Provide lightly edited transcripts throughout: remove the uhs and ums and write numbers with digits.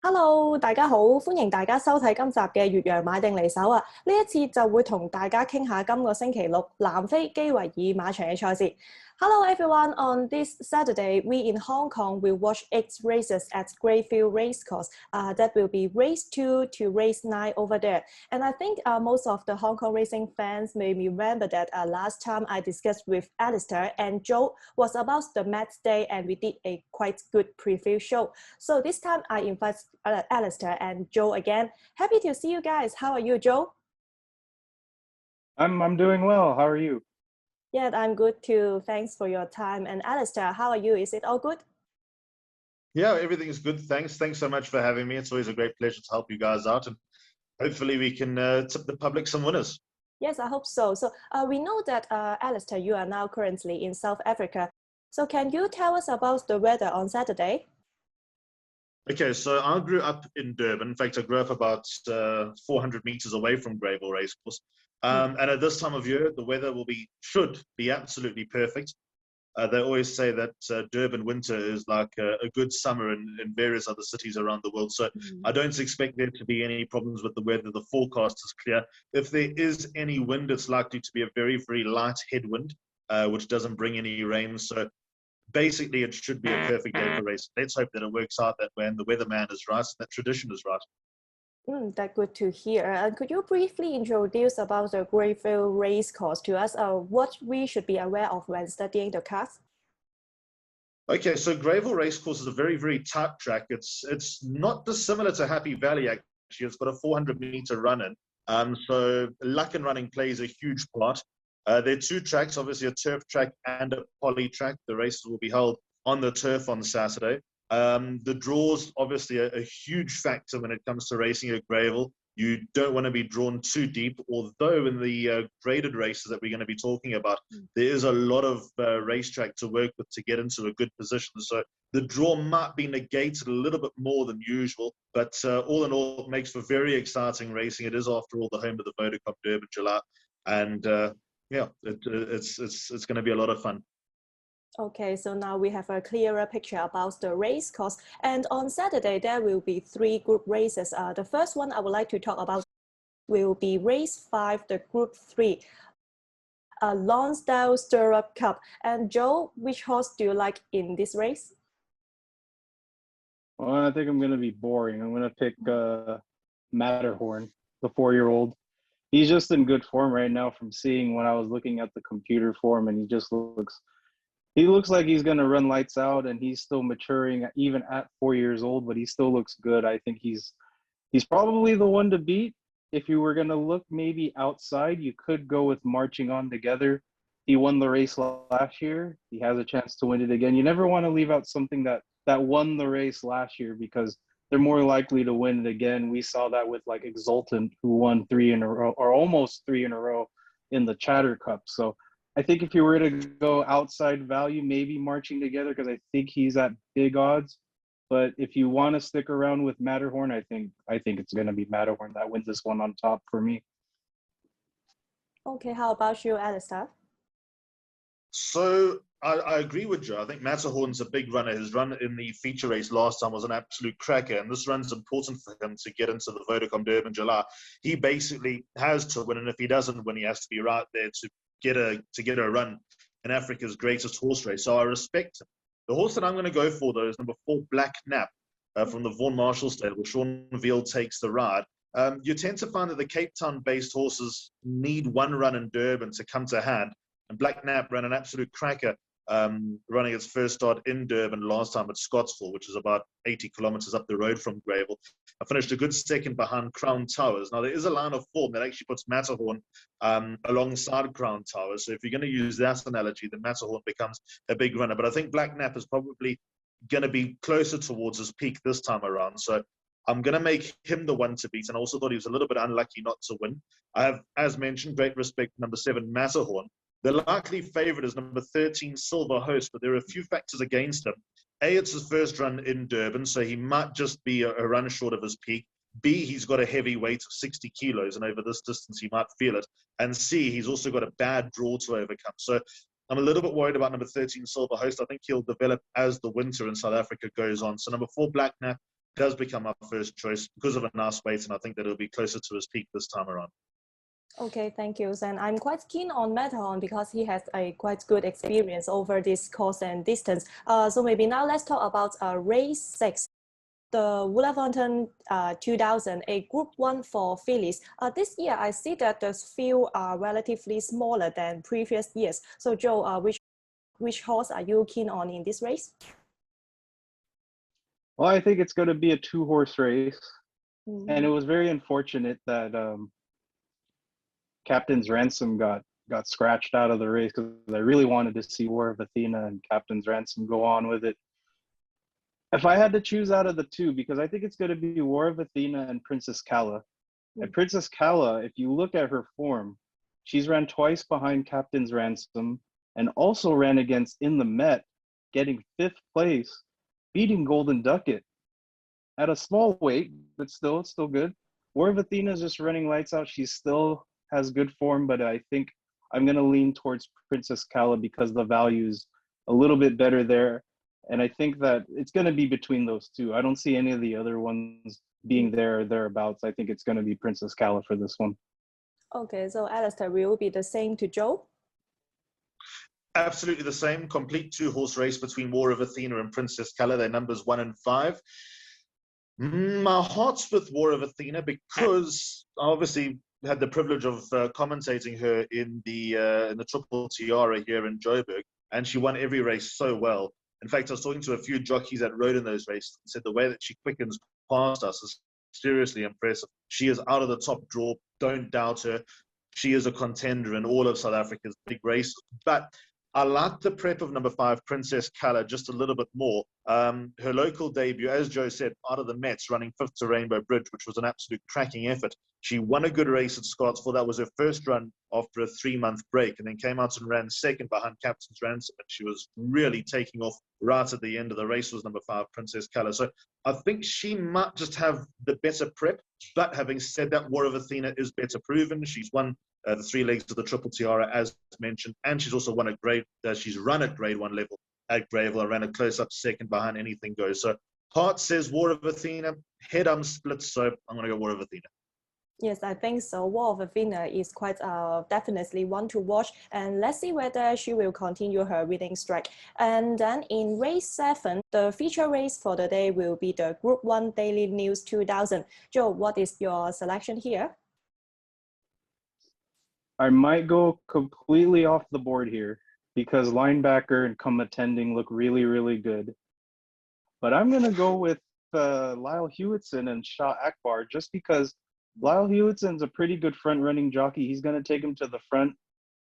Hello，大家好，歡迎大家收睇今集嘅越洋買定離手啊！呢一次就會同大家傾下今個星期六南非基維爾馬場嘅賽事。Hello everyone, on this Saturday, we in Hong Kong will watch 8 races at Greyfield Racecourse. That will be race 2 to race 9 over there. And I think most of the Hong Kong racing fans may remember that last time I discussed with Alistair and Joe was about the match day and we did a quite good preview show. So this time I invite Alistair and Joe again. Happy to see you guys. How are you, Joe? I'm doing well. How are you? Yeah, I'm good too. Thanks for your time. And Alistair, how are you? Is it all good? Yeah, everything is good. Thanks so much for having me. It's always a great pleasure to help you guys out, and hopefully we can tip the public some winners. Yes, I hope so. So we know that, Alistair, you are now currently in South Africa. So can you tell us about the weather on Saturday? Okay, so I grew up in Durban. In fact, I grew up about 400 meters away from Greyville Racecourse. And at this time of year, the weather should be absolutely perfect. They always say that Durban winter is like a good summer in various other cities around the world. So I don't expect there to be any problems with the weather. The forecast is clear. If there is any wind, it's likely to be a very, very light headwind, which doesn't bring any rain. So basically, it should be a perfect day for racing. Let's hope that it works out that way and the weatherman is right and that tradition is right. That's good to hear. And could you briefly introduce about the Greyfield Racecourse to us? What we should be aware of when studying the cars? Okay, so Greyville Racecourse is a very, very tight track. It's not dissimilar to Happy Valley, actually. It's got a 400-meter run-in. So luck and running plays a huge part. There are two tracks, obviously a turf track and a poly track. The races will be held on the turf on Saturday. The draws, obviously, a huge factor when it comes to racing at Greyville. You don't want to be drawn too deep, although in the graded races that we're going to be talking about, there is a lot of racetrack to work with to get into a good position. So the draw might be negated a little bit more than usual, but all in all, it makes for very exciting racing. It is, after all, the home of the Vodacom Durban July. And yeah, it's going to be a lot of fun. Okay, so now we have a clearer picture about the race course. And on Saturday, there will be 3 group races. The first one I would like to talk about will be race 5, the group 3, Lonsdale Stirrup Cup. And Joe, which horse do you like in this race? Well, I think I'm going to be boring. I'm going to pick Matterhorn, the 4-year-old. He's just in good form right now from seeing when I was looking at the computer form, and he looks like he's going to run lights out, and he's still maturing even at 4 years old, but he still looks good. I think he's probably the one to beat. If you were going to look maybe outside, you could go with Marching On Together. He won the race last year. He has a chance to win it again. You never want to leave out something that won the race last year because they're more likely to win it again. We saw that with like Exultant, who won 3 in a row, or almost 3 in a row in the Chatter Cup. So I think if you were to go outside value, maybe Marching Together, because I think he's at big odds. But if you want to stick around with Matterhorn, I think it's going to be Matterhorn that wins this one on top for me. Okay, how about you, Alistair? So I agree with Joe. I think Matterhorn's a big runner. His run in the feature race last time was an absolute cracker, and this run's important for him to get into the Vodacom Durban July. He basically has to win, and if he doesn't win, he has to be right there to get a run in Africa's greatest horse race. So I respect him. The horse that I'm going to go for, though, is number 4, Black Nap, from the Vaughan Marshall stable. Sean Veal takes the ride. You tend to find that the Cape Town-based horses need one run in Durban to come to hand, and Black Nap ran an absolute cracker, running its first start in Durban last time at Scottsville, which is about 80 kilometers up the road from Greyville. I finished a good second behind Crown Towers. Now, there is a line of form that actually puts Matterhorn alongside Crown Towers. So if you're going to use that analogy, then Matterhorn becomes a big runner. But I think Black Nap is probably going to be closer towards his peak this time around. So I'm going to make him the one to beat. And I also thought he was a little bit unlucky not to win. I have, as mentioned, great respect for number 7, Matterhorn. The likely favorite is number 13, Silver Host, but there are a few factors against him. A, it's his first run in Durban, so he might just be a run short of his peak. B, he's got a heavy weight of 60 kilos, and over this distance, he might feel it. And C, he's also got a bad draw to overcome. So I'm a little bit worried about number 13, Silver Host. I think he'll develop as the winter in South Africa goes on. So number 4, Black Nap, does become our first choice because of a nice weight, and I think that it'll be closer to his peak this time around. Okay, thank you. And I'm quite keen on Matterhorn because he has a quite good experience over this course and distance. So maybe now let's talk about race 6, the Wolverhampton 2000, a Group 1 for fillies. This year, I see that the field are relatively smaller than previous years. So Joe, which horse are you keen on in this race? Well, I think it's going to be a 2-horse race. Mm. And it was very unfortunate that Captain's Ransom got scratched out of the race, because I really wanted to see War of Athena and Captain's Ransom go on with it. If I had to choose out of the two, because I think it's going to be War of Athena and Princess Kala. And Princess Kala, if you look at her form, she's ran twice behind Captain's Ransom and also ran against in the Met, getting 5th place, beating Golden Ducat at a small weight, but still, it's still good. War of Athena is just running lights out. She still has good form, but I think I'm going to lean towards Princess Kala because the value's a little bit better there. And I think that it's going to be between those two. I don't see any of the other ones being there or thereabouts. I think it's going to be Princess Kala for this one. Okay, so Alistair, will be the same to Joe? Absolutely the same. Complete 2-horse race between War of Athena and Princess Kala. They're numbers 1 and 5. My heart's with War of Athena because I obviously had the privilege of commentating her in the Triple Tiara here in Joburg, and she won every race so well. In fact, I was talking to a few jockeys that rode in those races and said the way that she quickens past us is seriously impressive. She is out of the top draw. Don't doubt her. She is a contender in all of South Africa's big races. But I like the prep of number 5, Princess Kala, just a little bit more. Her local debut, as Joe said, out of the Mets, running 5th to Rainbow Bridge, which was an absolute cracking effort. She won a good race at Scottsville. That was her first run after a 3-month break, and then came out and ran 2nd behind Captain's Ransom. And she was really taking off right at the end of the race, was number 5, Princess Kala. So I think she might just have the better prep. But having said that, War of Athena is better proven. She's won the 3 legs of the Triple Tiara, as mentioned, and she's also won she's run at Grade 1 level at Greyville. I ran a close-up 2nd behind Anything Goes. So heart says War of Athena, head I'm split, so I'm going to go War of Athena. Yes, I think so. War of Athena is quite definitely one to watch, and let's see whether she will continue her winning streak. And then in race 7, the feature race for the day will be the Group 1 Daily News 2000. Joe, what is your selection here? I might go completely off the board here because linebacker and come attending look really, really good. But I'm going to go with Lyle Hewitson and Shah Akbar just because Lyle Hewitson's a pretty good front-running jockey. He's going to take him to the front.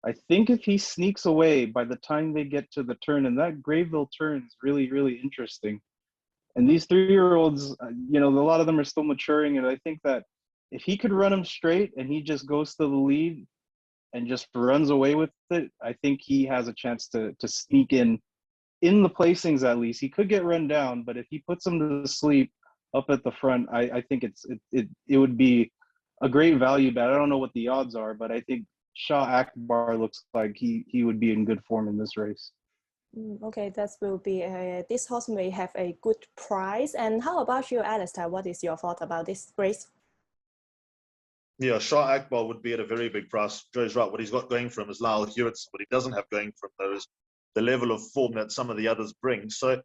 I think if he sneaks away by the time they get to the turn, and that Greyville turn is really, really interesting. And these 3-year-olds, a lot of them are still maturing, and I think that if he could run them straight and he just goes to the lead and just runs away with it, I think he has a chance to sneak in the placings at least. He could get run down, but if he puts him to sleep up at the front, I think it would be a great value bet. I don't know what the odds are, but I think Shah Akbar looks like he would be in good form in this race. Okay, that will be this horse may have a good price. And how about you, Alistair? What is your thought about this race? Yeah, Shah Akbar would be at a very big price. Joe's right. What he's got going for him is Lyle Hewitson. What he doesn't have going for him, though, is the level of form that some of the others bring. So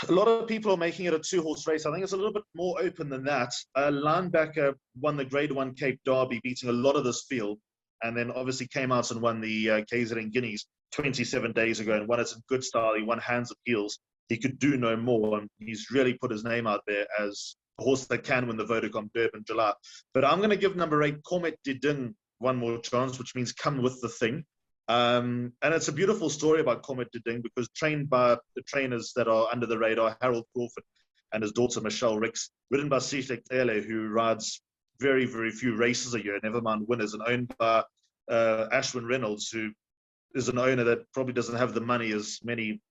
a lot of people are making it a 2-horse race. I think it's a little bit more open than that. Linebacker won the Grade 1 Cape Derby, beating a lot of this field, and then obviously came out and won the KZN Guineas 27 days ago and won it in good style. He won hands and heels. He could do no more, and he's really put his name out there as a horse that can win the Vodacom Derby in July. But I'm going to give number 8, Comet Didin, one more chance, which means come with the thing. And it's a beautiful story about Comet Didin because trained by the trainers that are under the radar, Harold Crawford and his daughter Michelle Ricks, ridden by Sihle Tele, who rides very, very few races a year, never mind winners, and owned by Ashwin Reynolds, who is an owner that probably doesn't have the money as many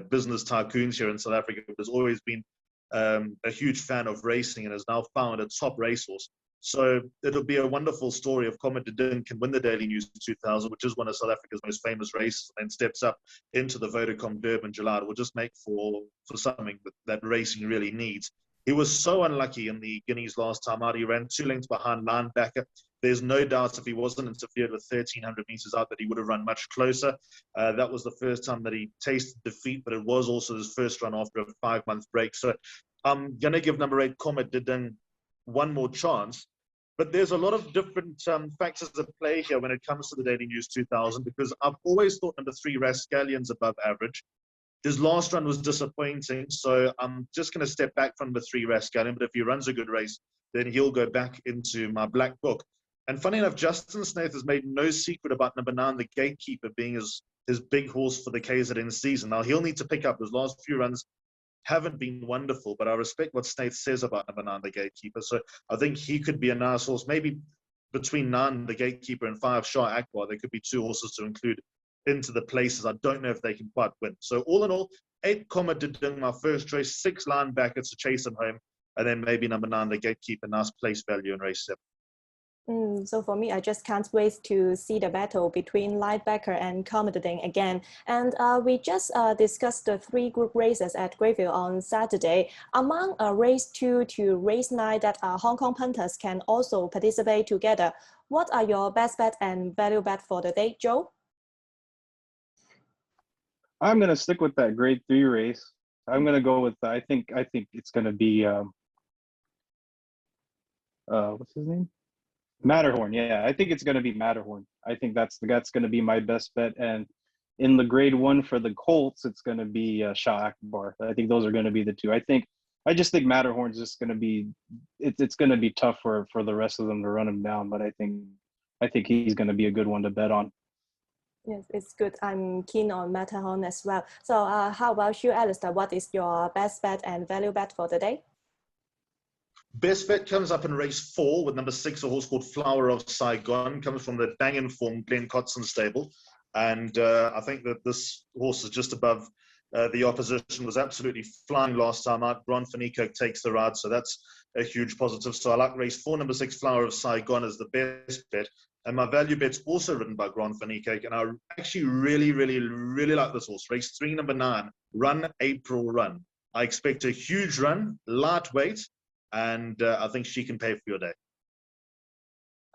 business tycoons here in South Africa, but has always been a huge fan of racing and has now found a top racehorse. So it'll be a wonderful story of Comet Didin can win the Daily News 2000, which is one of South Africa's most famous races, and steps up into the Vodacom Derby in July. It will just make for something that racing really needs. He was so unlucky in the Guineas last time out. He ran 2 lengths behind linebacker. There's no doubt if he wasn't interfered with 1,300 meters out that he would have run much closer. That was the first time that he tasted defeat, but it was also his first run after a 5-month break. So I'm going to give number 8, Comet Diding, one more chance. But there's a lot of different factors at play here when it comes to the Daily News 2000, because I've always thought number 3, Rascallion's above average. His last run was disappointing, so I'm just going to step back from the 3, Rascallion. But if he runs a good race, then he'll go back into my black book. And funny enough, Justin Snaith has made no secret about number 9, the Gatekeeper, being his big horse for the KZN season. Now, he'll need to pick up. His last few runs haven't been wonderful, but I respect what Snaith says about number 9, the Gatekeeper. So I think he could be a nice horse. Maybe between 9, the Gatekeeper, and 5, Shah Akbar, there could be 2 horses to include into the places. I don't know if they can quite win. So all in all, 8, Comet Diding, my first choice, 6 linebackers to chase him home, and then maybe number 9, the Gatekeeper, nice place value in race 7. So for me, I just can't wait to see the battle between linebacker and Comet Diding again. And we just discussed the 3 group races at Greyville on Saturday. Among race 2 to race 9 that Hong Kong punters can also participate together, what are your best bet and value bet for the day, Joe? I'm going to stick with that grade 3 race. I'm going to go with, I think it's going to be, what's his name? Matterhorn. Yeah, I think it's going to be Matterhorn. I think that's going to be my best bet. And in the grade 1 for the Colts, it's going to be Shah Akbar. I think those are going to be the 2. I just think Matterhorn's just going to be, it's going to be tough for the rest of them to run him down. But I think he's going to be a good one to bet on. Yes, it's good. I'm keen on Matterhorn as well. So how about you, Alistair? What is your best bet and value bet for the day? Best bet comes up in race 4 with number 6, a horse called Flower of Saigon, comes from the bang form Glenn Cotson stable. And I think that this horse is just above the opposition, was absolutely flying last time out. Ron Fanico takes the ride, so that's a huge positive. So I like race 4, number 6, Flower of Saigon as the best bet. And my value bet's also ridden by Grand Fanique, and I actually really like this horse. Race 3, number 9, Run April Run. I expect a huge run, lightweight, and I think she can pay for your day.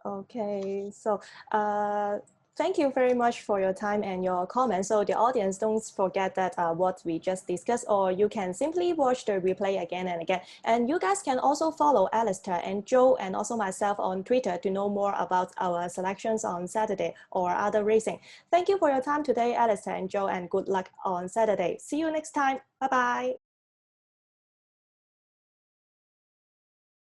Okay, so thank you very much for your time and your comments. So the audience, don't forget that what we just discussed, or you can simply watch the replay again and again. And you guys can also follow Alistair and Joe and also myself on Twitter to know more about our selections on Saturday or other racing. Thank you for your time today, Alistair and Joe, and good luck on Saturday. See you next time. Bye-bye.